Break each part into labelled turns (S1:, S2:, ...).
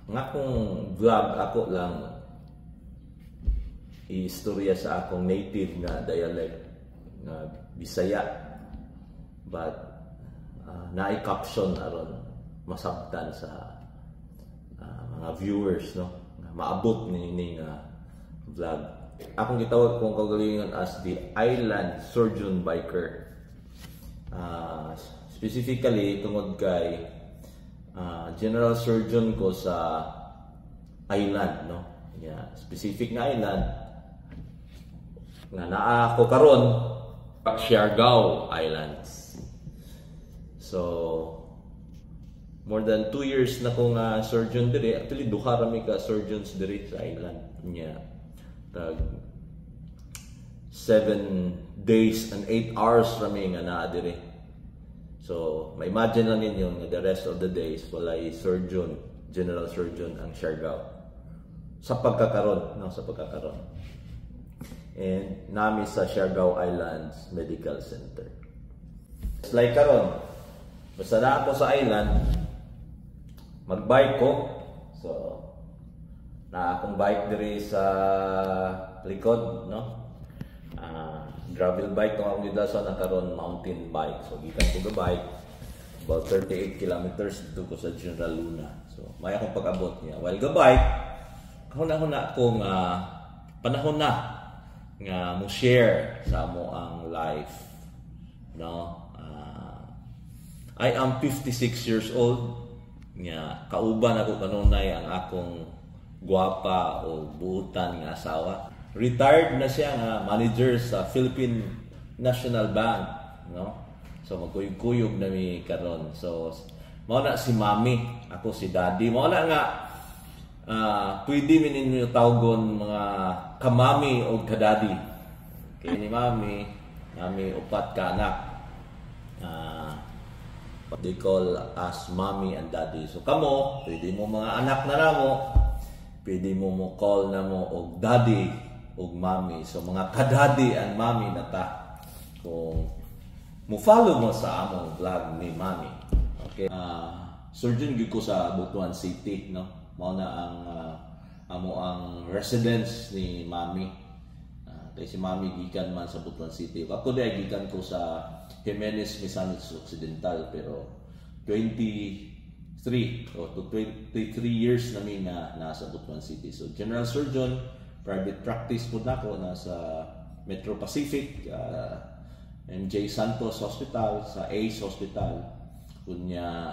S1: Nga kung vlog ako lang istorya sa akong native nga dialect nga Bisaya, but na-caption aron masabtan sa mga viewers, no, maabot ni vlog. Akong gitawag kong kagalingan as the Island Surgeon Biker. Specifically tungod kay general surgeon ko sa island, no, specific na island nga naa ko karon, Siargao Islands. So more than 2 years na kong surgeon diri. Actually duha rami ka surgeons diri sa island niya. Tag 7 days and 8 hours rami nga naa diri. So ma-imagine lang ninyo nga the rest of the days walay surgeon, general surgeon ang Siargao sa pagkakaron, no, sa pagkakaron. And nami sa Siargao Islands Medical Center. It's like karon, basta na ako sa island, magbike ko. So na akong bike diri sa likod, no, gravel bike kung akong gidasan na karon mountain bike. So gikan ko ga bike about 38 kilometers dito ko sa General Luna. So may akong pag-abot niya while ga bike, kahuna-huna akong panahon na nga mo share sa mo ang life, no. I am 56 years old nga kauban ako kanunay ang akong gwapa o buutan nga asawa. Retired na siya nga manager sa Philippine National Bank, no. So magkuyog-kuyog na mi karon. So mao na si Mami, ako si Daddy. Mao na nga pwede mi ninyo tawgon mga kamami o kadadi. Kay ni Mami, upat ka anak. What they call as Mommy and Daddy. So kamo, pwede mo mga anak na namo, pwede mo call na mo og Daddy og Mommy. So mga kadadi and Mommy na ta. Kung mo follow mo sa among vlog ni Mami. Okay. Surgeon gyud ko sa Butuan City, no. Mao na ang residence ni Mami. Kay si Mami gikan man sa Butuan City. Ako day gikan ko sa Jimenez Misamis Occidental, pero 23 o to 23 years na mi na nasa Butuan City. So general surgeon, private practice po na ako nasa Metro Pacific, MJ Santos Hospital, sa ACE Hospital, kunya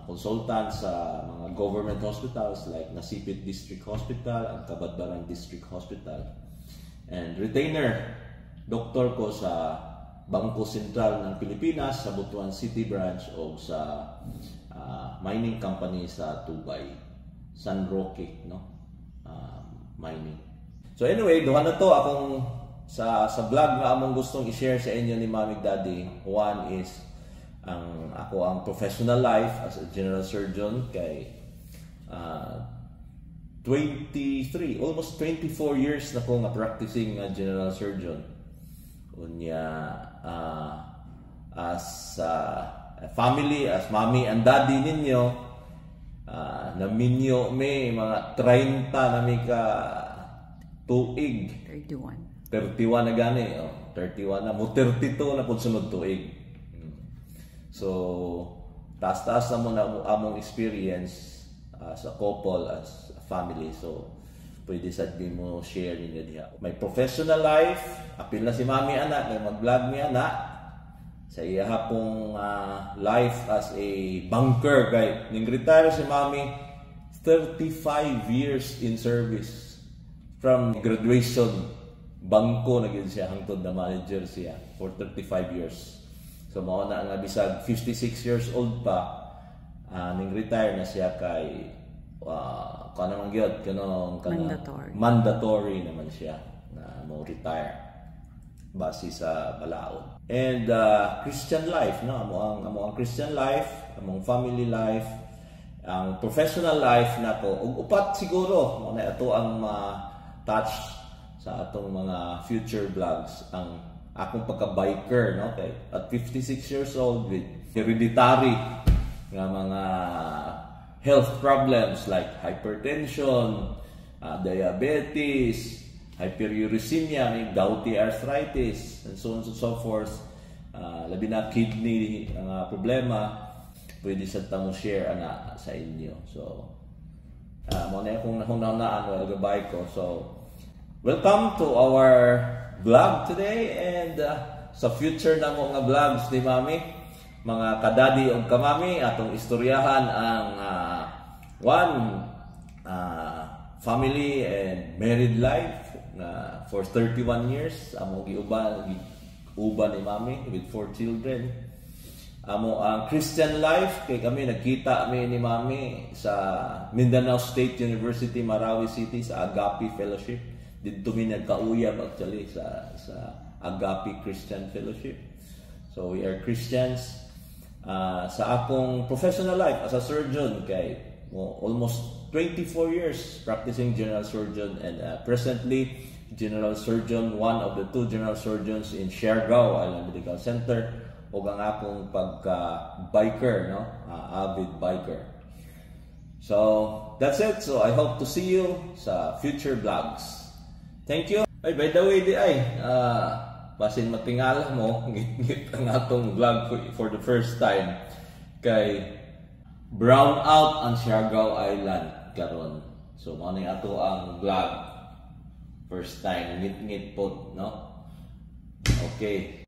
S1: consultant sa mga government hospitals like Nasipit District Hospital at Cabadbaran District Hospital, and retainer doktor ko sa Bangko Sentral ng Pilipinas sa Butuan City branch o sa mining company sa Tubay, San Roque, no, mining. So anyway, duha na to akong sa vlog nga among gustong i-share sa inyo ni Mami Daddy. One is ako ang professional life as a general surgeon kay 23, almost 24 years na ko nga practicing general surgeon. Unya as a family, as Mommy and Daddy ninyo, naminyo may mga 30 na may ka tuig. 31 na gani, 31 na mo, 32 na pud sunod tuig. So taas-taas na mo na among experience as a couple, as a family. So pwede sad din mo share ninyo diha. My professional life, apil na si Mami anak, may mag-vlog mi anak sa iya hapong life as a banker. Kay ning retire si Mami 35 years in service. From graduation, bangko na gyud siya hangtod na manager siya for 35 years. So mao na nga bisag 56 years old pa, ning retire na siya kay kanang gyud kanang mandatory naman siya na mo retire base sa balaod. And Christian life, no, amo ang Christian life, among family life, ang professional life nako ug upat siguro mo na ato ang touch sa atong mga future vlogs, ang akong pagka-biker, no, kay at 56 years old with hereditary nga mga health problems like hypertension, diabetes, hyperuricemia, may gouty arthritis, and so on and so forth. Labi na kidney problema, pwede sa tamo share sa inyo. So, muna akong nahunaan wala gabay ko. So, welcome to our vlog today, and sa future na mo nga vlogs ni Mami, mga kadadi o kamami, atong istoryahan ang family and married life na for 31 years amo giuban ni Mami with 4 children. Amo ang Christian life kay kami nagkita ni Mami sa Mindanao State University, Marawi City sa Agape Fellowship. Dito mi nagkauyab actually sa Agape Christian Fellowship. So we are Christians. Sa akong professional life as a surgeon kay almost 24 years practicing general surgeon, and presently general surgeon, one of the 2 general surgeons in Siargao Island Medical Center, o ang akong pagka-biker, no? Avid biker. So, that's it. So, I hope to see you sa future vlogs. Thank you. Ay, by the way, basin matingala mo, ngit ang atong vlog for the first time kay brown out ang Siargao Island karon. So, mao ni ato ang vlog. First time, ngit-ngit po, no? Okay.